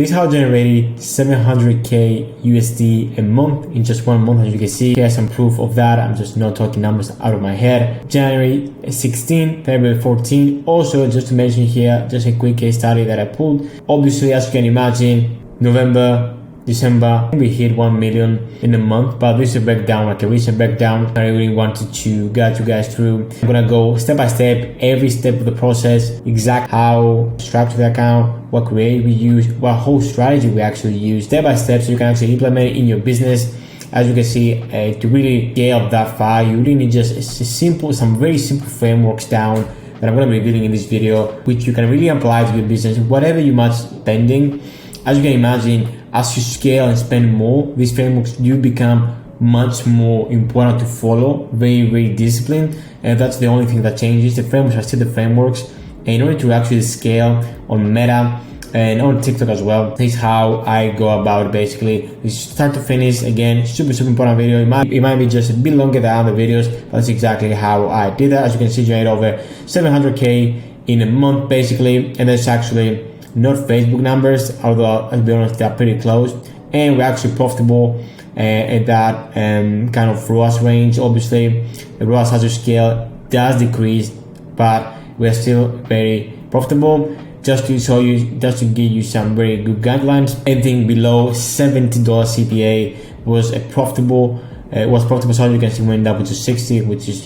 This is how I generated 700k USD a month in just 1 month. As you can see, here's some proof of that. I'm just not talking numbers out of my head. January 16, February 14. Also, just to mention here, just a quick case study that I pulled. Obviously, as you can imagine, November, December, we hit 1 million in a month, but this is a breakdown, like a recent breakdown. I really wanted to guide you guys through. I'm gonna go step by step, every step of the process, exact how to structure the account, what creative we use, what whole strategy we actually use, step by step, so you can actually implement it in your business. As you can see, to really scale that far, you really need just some very simple frameworks down that I'm gonna be revealing in this video, which you can really apply to your business, whatever you might spending. As you can imagine, as you scale and spend more, these frameworks do become much more important to follow, very disciplined, and that's the only thing that changes. The frameworks are still the frameworks, and in order to actually scale on Meta and on TikTok as well, this is how I go about it basically. It's start to finish, again, super important video. It might be just a bit longer than other videos, but that's exactly how I did that. As you can see, generate over 700k in a month basically, and that's actually not Facebook numbers, although I'll be honest, they're pretty close, and we're actually profitable at that kind of ROAS range. Obviously, the ROAS as you scale does decrease, but we're still very profitable. Just to show you, just to give you some very good guidelines, anything below $70 CPA was profitable. So as you can see, went up to 60, which is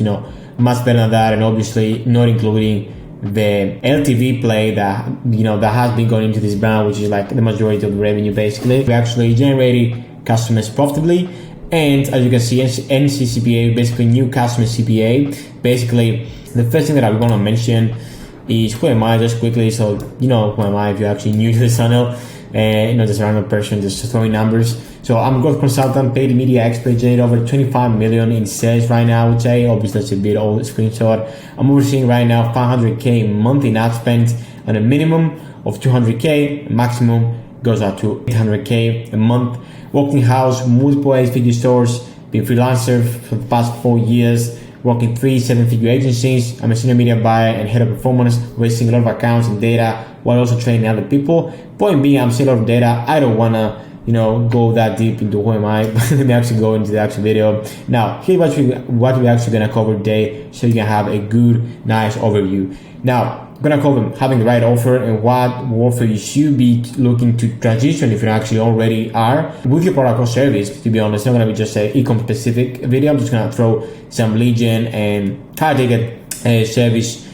much better than that, and obviously not including the LTV play that that has been going into this brand, which is like the majority of the revenue basically. We actually generated customers profitably, and as you can see, NCCPA, basically new customer CPA. Basically, the first thing that I'm gonna mention is who am I, just quickly, so who am I if you're actually new to the channel and just a random person just throwing numbers. So I'm a growth consultant, paid media expert, generated over 25 million in sales right now, I would say. Obviously that's a bit old screenshot. I'm overseeing right now 500k monthly in ad spend on a minimum of 200k, maximum goes up to 800k a month. Working house, multiple 8-figure stores, been freelancer for the past 4 years, working 3 7-figure agencies. I'm a senior media buyer and head of performance, wasting a lot of accounts and data while also training other people. Point being, I'm still a lot of data. I don't wanna go that deep into who am I. Let me actually go into the actual video. Now, here's what we're actually gonna cover today, so you can have a good, nice overview. Now, I'm gonna cover having the right offer and what offer you should be looking to transition if you actually already are with your product or service. To be honest, it's not gonna be just an e-com specific video. I'm just gonna throw some lead gen and high ticket service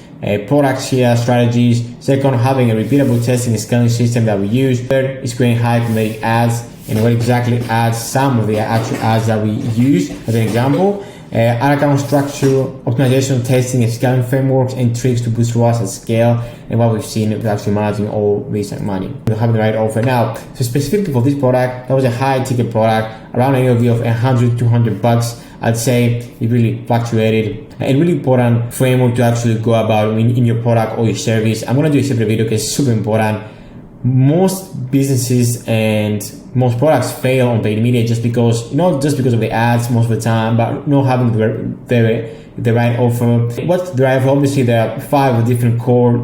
products here, strategies. Second, having a repeatable testing and scaling system that we use. Third is creating high converting ads and what exactly ads, some of the actual ads that we use as an example. Ad account structure, optimization, testing, and scaling frameworks and tricks to boost ROAS at scale, and what we've seen with actually managing all this money. We'll have the right offer. Now, so specifically for this product, that was a high ticket product, around an AOV of $100-200. I'd say it really fluctuated. A really important framework to actually go about in your product or your service. I'm gonna do a separate video because it's super important. Most businesses and most products fail on paid media just because, not just because of the ads most of the time, but not having the right offer. What's the right offer? Obviously, there are 5 different core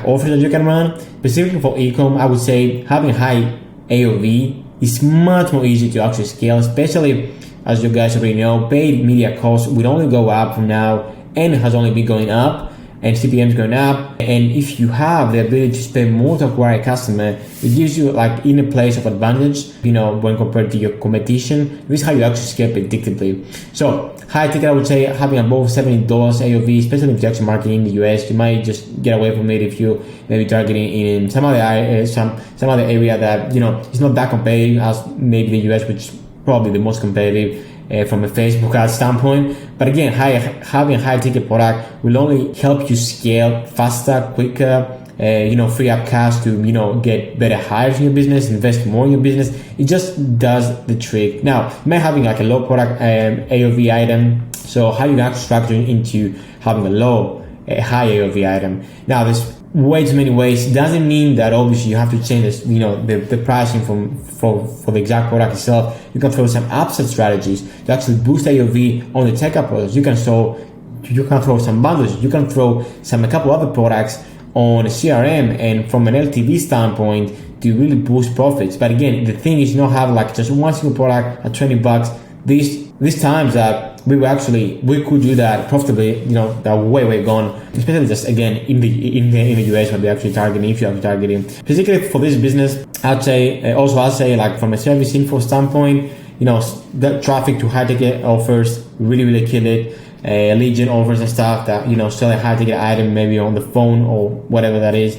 offers that you can run. Specifically for e-com, I would say having high AOV is much more easy to actually scale, especially as you guys already know, paid media costs will only go up from now and has only been going up, and CPM is going up. And if you have the ability to spend more to acquire a customer, it gives you in a place of advantage, when compared to your competition. This is how you actually scale predictably. So high ticket, I would say having above $70 AOV, especially if you actually market in the US, you might just get away from it if you maybe targeting in some other area that it's not that competitive as maybe the US, which is probably the most competitive from a Facebook ad standpoint. But again, having a high ticket product will only help you scale faster, quicker, free up cash to, get better hires in your business, invest more in your business. It just does the trick. Now, you might having a low product AOV item. So how you can actually structure into having a high AOV item. Now, there's way too many ways. It doesn't mean that obviously you have to change this, the pricing for the exact product itself. You can throw some upsell strategies to actually boost AOV on the checkout products. You can throw some bundles. You can throw a couple other products on a CRM, and from an LTV standpoint, to really boost profits. But again, the thing is, not have like just one single product at $20. These times that we could do that profitably, that way gone, especially just again in the US when we're actually targeting, if you are targeting. Particularly for this business, I'd say like from a service info standpoint, the traffic to high ticket offers really kill it. Lead gen offers and stuff that, sell a high ticket item maybe on the phone or whatever that is,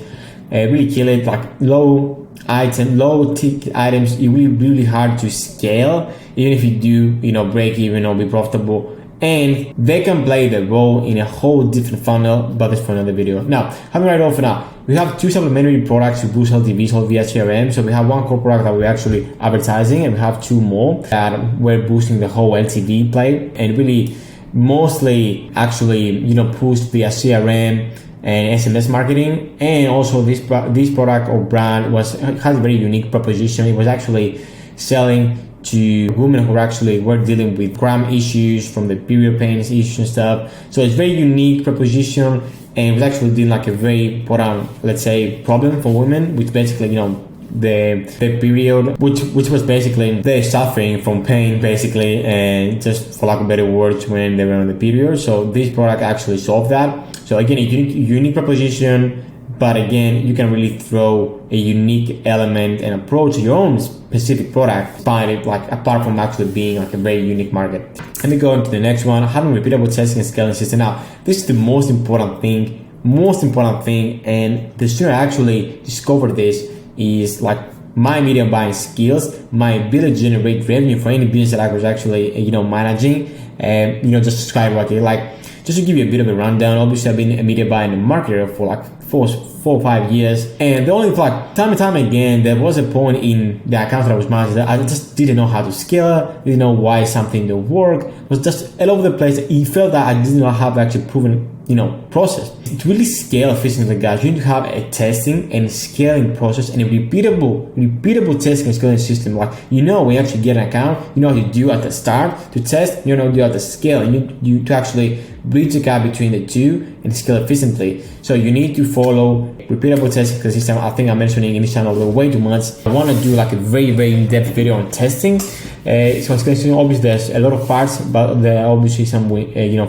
really kill it. Like low ticket items, it will be really hard to scale, even if you do, break even or be profitable. And they can play the role in a whole different funnel, but that's for another video. Now, having right off now, we have two supplementary products to boost LTV sold via CRM. So we have one core product that we're actually advertising, and we have two more that we're boosting the whole LTV play, and really mostly actually, pushed via CRM and SMS marketing. And also this product or brand has a very unique proposition. It was actually selling to women who were dealing with gram issues from the period pains issues and stuff. So it's very unique proposition, and it was actually dealing like a very important, let's say, problem for women, which basically, the period, which was basically they're suffering from pain basically, and just for lack of better words, when they were on the period. So this product actually solved that. So again, a unique proposition, but again, you can really throw a unique element and approach to your own specific product, apart from actually being like a very unique market. Let me go into the next one, having repeatable testing and scaling system. Now, this is the most important thing, and the sooner I actually discovered this is like my media buying skills, my ability to generate revenue for any business that I was actually, managing, and, just subscribe like just to give you a bit of a rundown. Obviously, I've been a media buyer and a marketer for like 4 or 5 years, and the only time and time again, there was a point in the account that I was managing that I just didn't know how to scale, didn't know why something didn't work. It was just all over the place. It felt that I did not have actually proven process. To really scale efficiently, guys, you need to have a testing and scaling process and a repeatable testing and scaling system. Like, when you actually get an account, what you do at the start to test, what you do at the scale. You to actually bridge the gap between the two and scale efficiently. So you need to follow repeatable testing system. I think I'm mentioning in this channel way too much. I want to do like a very in-depth video on testing. So obviously there's a lot of parts, but there are obviously some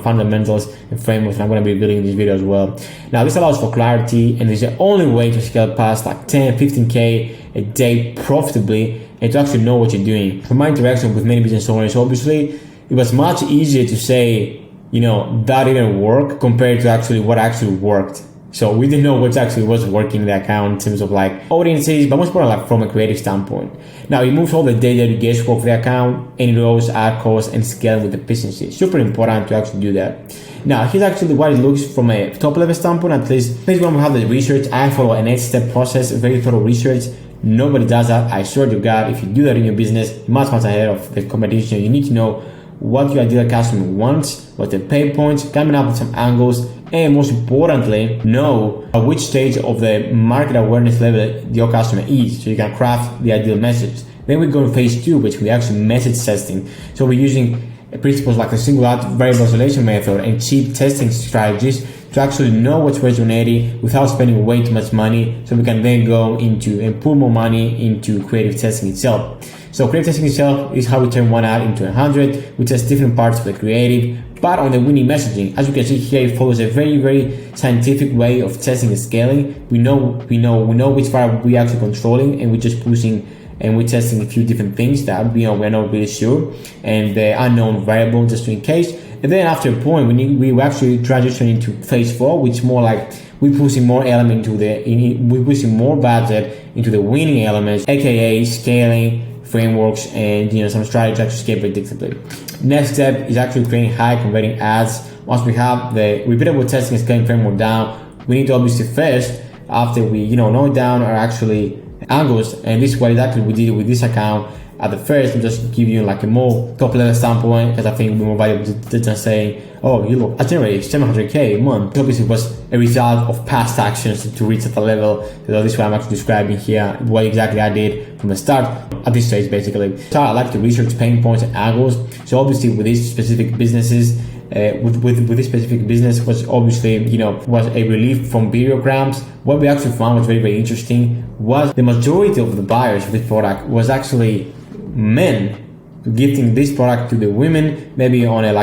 fundamentals and frameworks, and I'm going to be building in this video as well. Now, this allows for clarity, and it's the only way to scale past like 10-15k a day profitably, and to actually know what you're doing. From my interaction with many business owners, obviously it was much easier to say that didn't work compared to actually what actually worked. So we didn't know what actually was working in the account in terms of like audiences, but most important like from a creative standpoint. Now it moves all the data to guesswork of the account, and it rows ad costs and scale with efficiency. Super important to actually do that. Now here's actually what it looks from a top level standpoint. At least when we have the research, I follow an 8-step process, very thorough research. Nobody does that. I swear to God, if you do that in your business, you're much ahead of the competition. You need to know what your ideal customer wants, what their pain points, coming up with some angles, and most importantly, know at which stage of the market awareness level your customer is, so you can craft the ideal message. Then we go to phase 2, which we actually message testing. So we're using principles like the single out variable isolation method and cheap testing strategies to actually know what's resonating without spending way too much money, so we can then go into and put more money into creative testing itself. So creative testing itself is how we turn one ad into 100. We test different parts of the creative, but on the winning messaging. As you can see here, it follows a very scientific way of testing and scaling. We know which part we're actually controlling, and we're just pushing and we're testing a few different things that we're not really sure, and the unknown variable just in case. And then after a point, we actually transition into phase 4, which more like we're pushing more element we're pushing more budget into the winning elements, aka scaling frameworks and some strategies to actually scale predictably. Next step is actually creating high converting ads. Once we have the repeatable testing and scaling framework down, we need to obviously first, after we know down our actually angles, and this is what exactly we did with this account at the first, and just give you like a more top level standpoint, because I think it'll be more valuable than saying, oh, you look, I generated 700k a month. Obviously it was a result of past actions to reach at the level. So this is what I'm actually describing here, what exactly I did from the start at this stage basically. So I like to research pain points and angles. So obviously with these specific businesses, with this specific business was obviously, was a relief from videograms. What we actually found was very, very interesting was the majority of the buyers of this product was actually men gifting this product to the women, maybe on a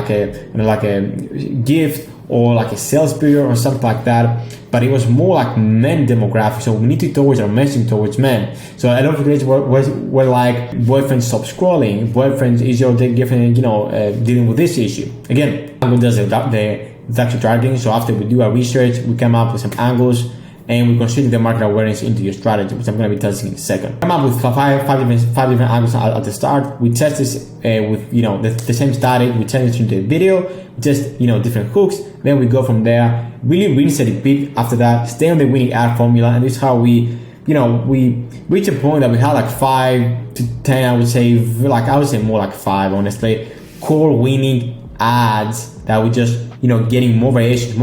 gift or like a sales period or something like that. But it was more like men demographic, so we need to towards our messaging towards men. So a lot of videos were like, boyfriend stop scrolling, boyfriend is your girlfriend, dealing with this issue. Again, Google does the actual targeting. So after we do our research, we come up with some angles and we consider the market awareness into your strategy, which I'm going to be testing in a second. Come up with five different angles at the start. We test this with the same static. We turn it into a video, just different hooks. Then we go from there. Really rinse and repeat after that. Stay on the winning ad formula, and this is how we reach a point that we had like 5 to 10. I would say more like 5, honestly. Core winning ads that we just getting more variations,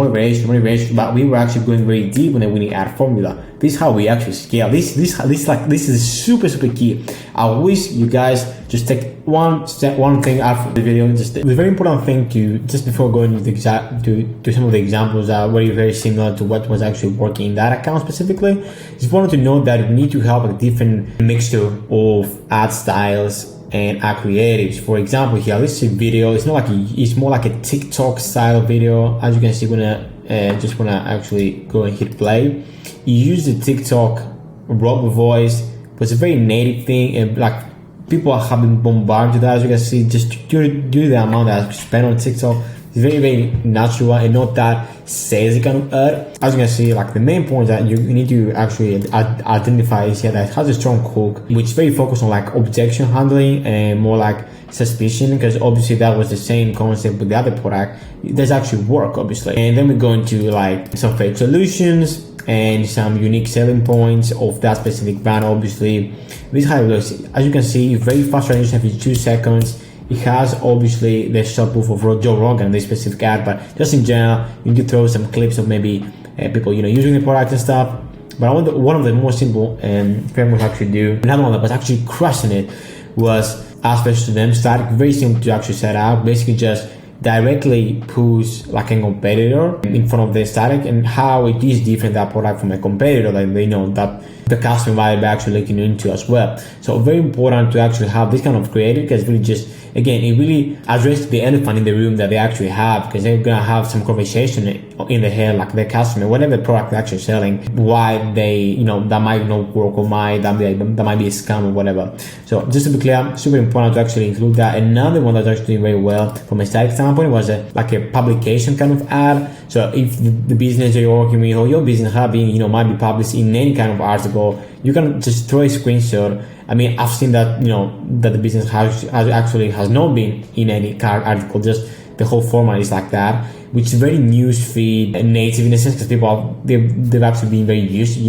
but we were actually going very deep on the winning ad formula. This is how we actually scale. This is super key. I wish you guys just take one thing out of the video. Just the very important thing to, just before going to some of the examples that were very similar to what was actually working in that account specifically, just wanted to know that we need to have a different mixture of ad styles and our creatives. For example, here, let's see video. It's more like a TikTok style video. As you can see, when I just want to actually go and hit play, you use the TikTok robot voice, but it's a very native thing, and like people have been bombarded with that. As you can see, just due to the amount that I spend on TikTok, it's very, very natural and not that salesy kind of ad. As you can see, like the main point that you need to actually identify is here that it has a strong hook, which is very focused on like objection handling and more like suspicion, because obviously that was the same concept with the other product. It does actually work, obviously. And then we go into like some fake solutions and some unique selling points of that specific brand. Obviously, this is how it looks. As you can see, very fast transition every 2 seconds. It has obviously the short proof of Joe Rogan, this specific ad, but just in general, you need to throw some clips of maybe people using the product and stuff. But one of the more simple frameworks actually do. Another one that was actually crushing it was aspects to them static, very simple to actually set up. Basically, just directly push like a competitor in front of the static, and how it is different that product from a competitor that they know that the customer might be actually looking into as well. So very important to actually have this kind of creative, because really just, again, it really addresses the elephant in the room that they actually have, because they're gonna have some conversation in the head, like the customer, whatever product they're actually selling, why they, that might not work, or that might be a scam or whatever. So just to be clear, super important to actually include that. Another one that's actually doing very well from a static standpoint was like a publication kind of ad. So if the business that you're working with or your business have been, might be published in any kind of article, you can just throw a screenshot. I mean, I've seen that, that the business has not been in any article, just the whole format is like that, which is very newsfeed native in a sense, because people they've actually been very used to,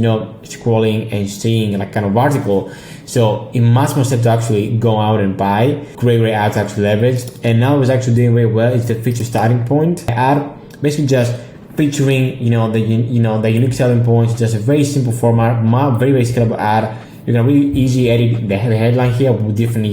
scrolling and seeing like kind of article. So it much more sense to actually go out and buy. Great ads to actually leverage. And now it's actually doing very well. It's the feature starting point ad, basically just featuring, the unique selling points, just a very simple format, very, very scalable ad. You can really easily edit the headline here with different,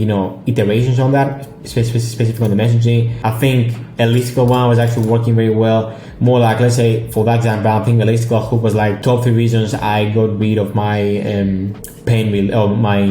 iterations on that, specifically on the messaging. I think a listicle one was actually working very well. More like, let's say, for that example, I think a listicle hook was like top 3 reasons I got rid of my pain wheel or my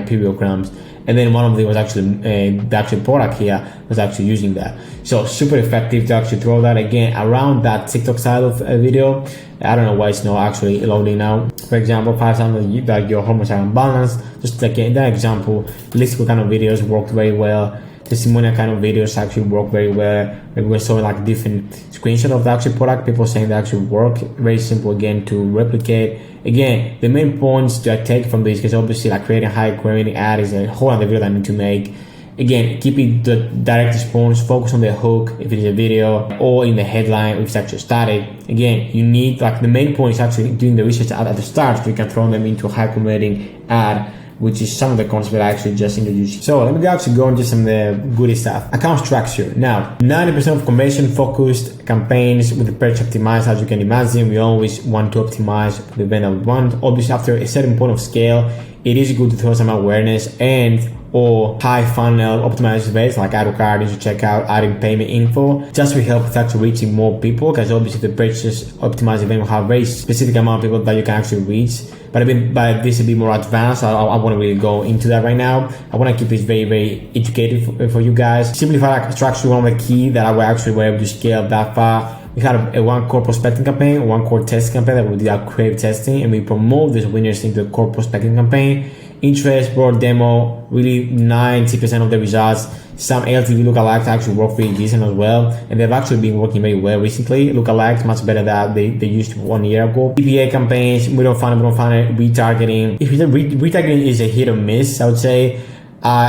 periodograms. And then one of them was actually the actual product here was actually using that. So super effective to actually throw that again around that TikTok style of video. I don't know why it's not actually loading now. For example, 5 times that your hormones are unbalanced. Just like in that example, listicle kind of videos worked very well. Testimonial kind of videos actually work very well. Maybe we're showing like different screenshots of the actual product, people saying they actually work. Very simple again to replicate. Again, the main points to take from this, because obviously like creating high quality ad is a whole other video that I need to make. Again, keeping the direct response, focus on the hook if it is a video, or in the headline if it's actually static. Again, you need like the main point is actually doing the research at the start, so you can throw them into a high converting ad which is some of the concepts that I actually just introduced. So let me actually go into some of the goody stuff. Account structure. Now, 90% of conversion focused campaigns with the purchase optimized, as you can imagine, we always want to optimize the event that we want. Obviously, after a certain point of scale, it is good to throw some awareness and or high funnel optimized events like add to cart, into checkout, adding payment info, just to help with actually reaching more people, because obviously the purchase optimized event will have a very specific amount of people that you can actually reach. But this is a bit more advanced, so I want to really go into that right now. I want to keep this very, very educated for you guys. Simplified structure, one of the key that I will actually were able to scale that far. We had a one core prospecting campaign, one core test campaign that we did our creative testing, and we promote these winners into the core prospecting campaign. Interest, broad demo, really 90% of the results. Some LTV lookalikes actually work really decent as well, and they've actually been working very well recently. Lookalikes much better than they used to 1 year ago. PPA campaigns, we don't find it. Retargeting. If retargeting is a hit or miss, I would say.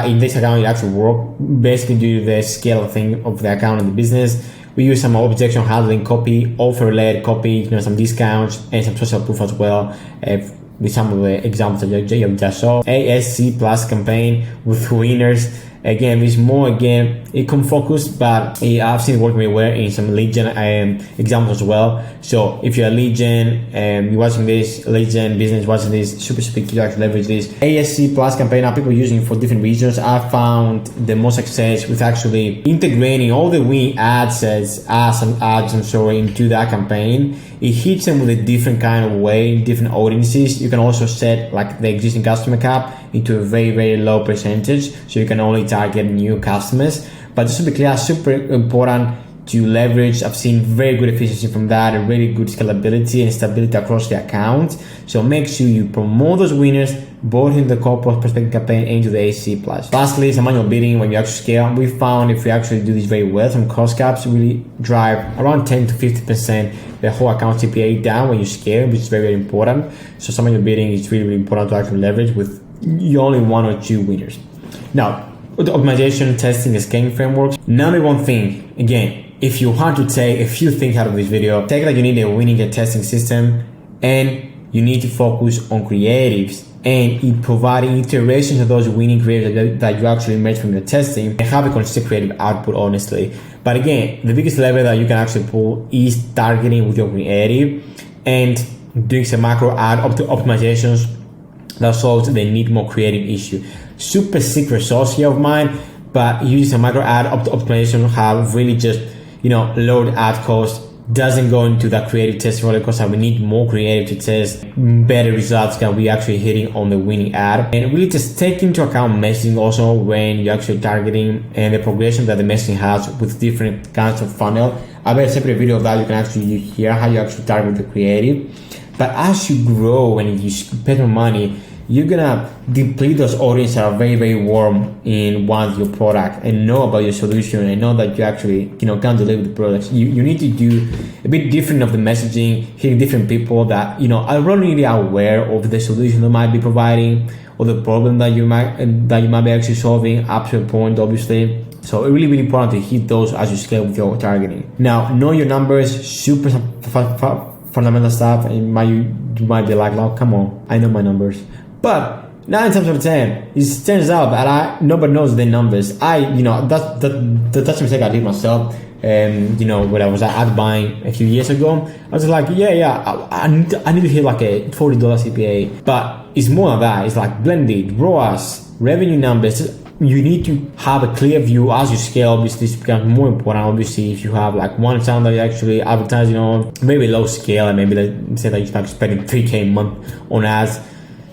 In this account, it actually worked basically due to the scale thing of the account and the business. We use some objection handling copy, offer-led copy, some discounts, and some social proof as well. With some of the examples that you just saw. ASC plus campaign with winners. Again, it's more ecom focused, but I've seen it working very well in some lead gen examples as well. So if you're a lead gen and you're watching this, lead gen business watching this, super key to actually leverage this. ASC plus campaign, now people using it for different reasons. I found the most success with actually integrating all the winning ads into that campaign. It hits them with a different kind of way, different audiences. You can also set like the existing customer cap into a very, very low percentage, so you can only target new customers. But just to be clear, super important to leverage. I've seen very good efficiency from that and really good scalability and stability across the account. So make sure you promote those winners both in the core prospecting campaign and into the AC plus. Lastly, some manual bidding when you actually scale. We found if we actually do this very well, some cost caps really drive around 10 to 50% the whole account CPA down when you scale, which is very, very important. So some manual bidding is really, really important to actually leverage with only 1 or 2 winners. Now, with the optimization, testing, and scaling frameworks, number one thing, again, if you want to take a few things out of this video, take that you need a winning and testing system, and you need to focus on creatives and in providing iterations of those winning creatives that you actually emerge from your testing and have a consistent creative output, honestly. But again, the biggest lever that you can actually pull is targeting with your creative and doing some macro ad optimizations that solves the need more creative issue. Super secret sauce here of mine, but using some macro ad optimization have really just lowered ad cost, doesn't go into that creative test roller coaster. We need more creative to test better results can we actually hitting on the winning ad. And really just take into account messaging also when you're actually targeting and the progression that the messaging has with different kinds of funnel. I have a separate video of that you can actually use here, how you actually target the creative. But as you grow and you spend more money, you're gonna deplete those audiences that are very, very warm in want your product and know about your solution and know that you actually can deliver the products. You need to do a bit different of the messaging, hitting different people that are really aware of the solution they might be providing or the problem that you might be actually solving up to a point, obviously. So it's really, really important to hit those as you scale with your targeting. Now, know your numbers, super fundamental stuff, and you might be like, oh, come on, I know my numbers. But 9 times out of 10, it turns out that nobody knows their numbers. that's a mistake I did myself. When I was ad buying a few years ago, I was like, I need to hit like a $40 CPA. But it's more than that. It's like blended, ROAS, revenue numbers. You need to have a clear view as you scale. Obviously, this becomes more important. Obviously, if you have like one channel that you actually advertise, maybe low scale, and maybe let's say that you're like spending $3,000 a month on ads.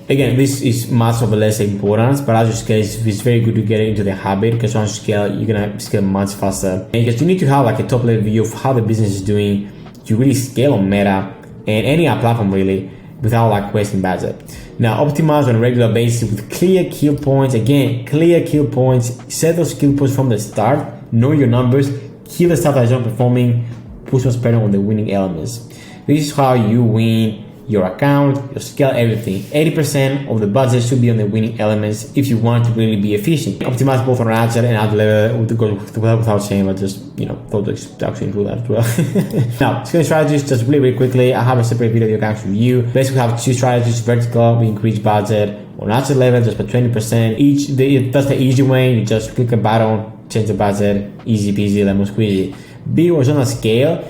Again, this is much of a less importance, but as you scale, it's very good to get into the habit, because once you scale, you're gonna scale much faster. And because you need to have like a top level view of how the business is doing to really scale on Meta and any other platform really without like wasting budget. Now, optimize on a regular basis with clear kill points. Again, clear kill points. Set those kill points from the start. Know your numbers. Kill the stuff that is not performing. Push what's better on the winning elements. This is how you win your account, your scale, everything. 80% of the budget should be on the winning elements if you want to really be efficient. Optimize both on ad set and ad level without saying, but just thought to actually include that as well. Now, scaling strategies, just really, really quickly. I have a separate video you can actually view. Basically, we have 2 strategies. Vertical, we increase budget. on asset level, just put 20%. That's the easy way. You just click a button, change the budget, easy peasy, lemon squeezy. Be horizontal scale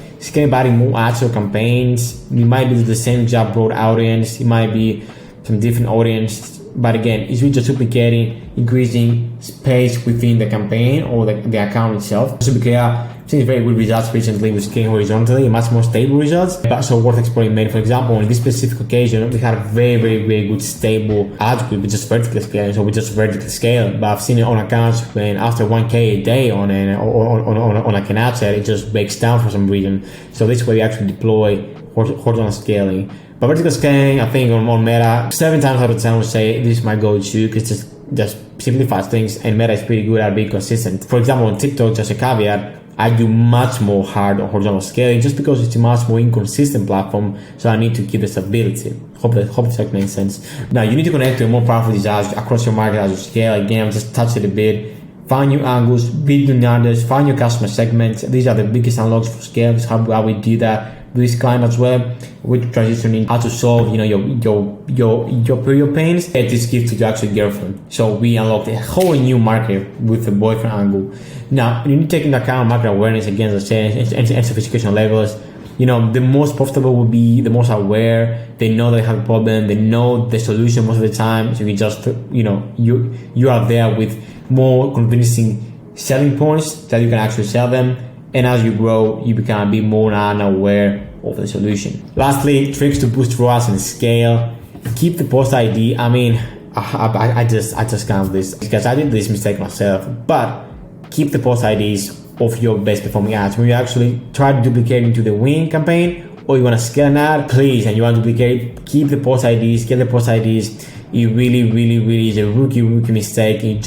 by adding more ads or campaigns. You might be the same job broad audience, it might be some different audience, but again, it's really just duplicating, increasing space within the campaign or the account itself. So be clear, seeing very good results recently with scaling horizontally, much more stable results, but so worth exploring. For example, on this specific occasion, we had a very good stable ad group with just vertical scaling, so we just vertical scale. But I've seen it on accounts when after 1K a day on like an ad set, it just breaks down for some reason. So this way we actually deploy horizontal scaling. But vertical scaling, I think on Meta, 7 times out of 10 would say this is my go-to because it just simplifies things, and Meta is pretty good at being consistent. For example, on TikTok, just a caveat, I do much more hard on horizontal scaling just because it's a much more inconsistent platform, so I need to keep the stability. Hope that makes sense. Now, you need to connect to more powerful designs across your market as you scale. Again, I've just touched it a bit. Find new angles, build new narratives, find your customer segments. These are the biggest unlocks for scale. This is how we do that with this client as well. We're transitioning how to solve, your pains. Get this gift to your actual girlfriend. So we unlocked a whole new market with the boyfriend angle. Now, you need to take into account market awareness, again, as I said, and sophistication levels. The most profitable will be the most aware. They know they have a problem. They know the solution most of the time. So you just, you are there with more convincing selling points that you can actually sell them. And as you grow, you become a bit more unaware of the solution. Lastly, tricks to boost ROAS and scale. Keep the post ID. I just can't do this because I did this mistake myself. But keep the post IDs of your best performing ads. When you actually try to duplicate into the win campaign, or you want to scale an ad, please, and you want to duplicate, keep the post IDs, get the post IDs. It really is a rookie mistake. You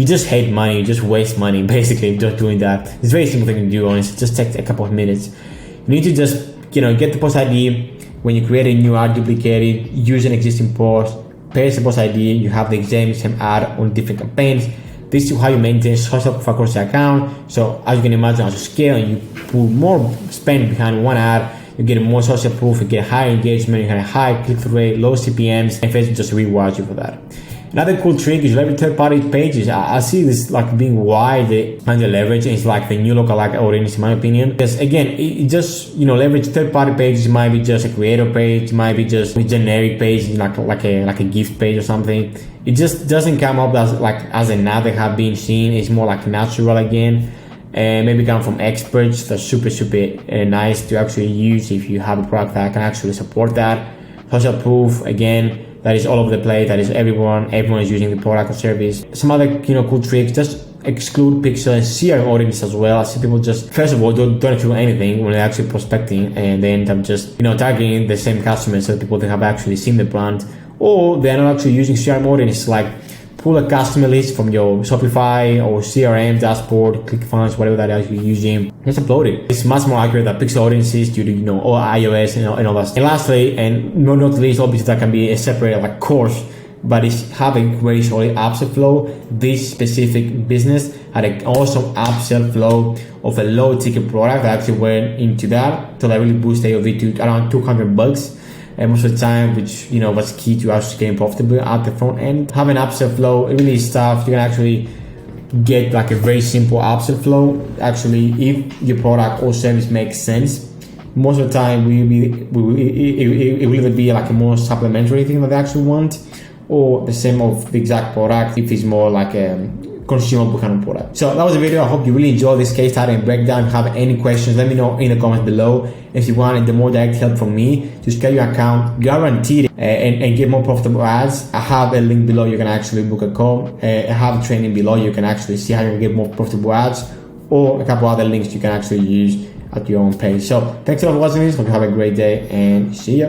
just hate money, you just waste money basically just doing that. It's a very simple thing to do, honestly. Just take a couple of minutes. You need to just, get the post ID. When you create a new ad, duplicate it, use an existing post, paste the post ID, you have the same ad on different campaigns. This is how you maintain social proof across the account. So as you can imagine, as you scale and you put more spend behind one ad, you get more social proof, you get higher engagement, you get a high click-through rate, low CPMs, and Facebook just rewards you for that. Another cool trick is leverage third-party pages. I see this like being widely under leverage. It's like the new lookalike audience, in my opinion. Because again, it just leverage third-party pages. It might be just a creator page, it might be just a generic page, like a gift page or something. It just doesn't come up as an ad that have been seen. It's more like natural again. And maybe come from experts. That's super nice to actually use if you have a product that can actually support that. Social proof, again, that is all over the place. That is everyone is using the product or service. Some other cool tricks, just exclude pixel and CRM audience as well. I see people just, first of all, don't exclude anything when they're actually prospecting, and they end up just targeting the same customers, so people that have actually seen the brand, or they're not actually using CRM audience. Like pull a customer list from your Shopify or CRM dashboard, ClickFunnels, whatever that you're using, just upload it. It's much more accurate than pixel audiences due to or iOS and all that stuff. And lastly, and not least, obviously that can be a separate course, but it's having very solid upsell flow. This specific business had an awesome upsell flow of a low ticket product that actually went into that, so that really boosted AOV to around $200. And most of the time, which was key to actually getting profitable at the front end. Having upsell flow, it really is tough. You can actually get like a very simple upsell flow. Actually, if your product or service makes sense, most of the time it will either be like a more supplementary thing that they actually want, or the same of the exact product if it's more like a consumable kind of product. So that was the video. I hope you really enjoyed this case study and breakdown. If you have any questions, let me know in the comments below. If you want the more direct help from me to scale your account guaranteed and get more profitable ads, I have a link below. You can actually book a call. I have a training below. You can actually see how you can get more profitable ads, or a couple other links you can actually use at your own pace. So thanks a lot for watching this. Hope you have a great day and see ya.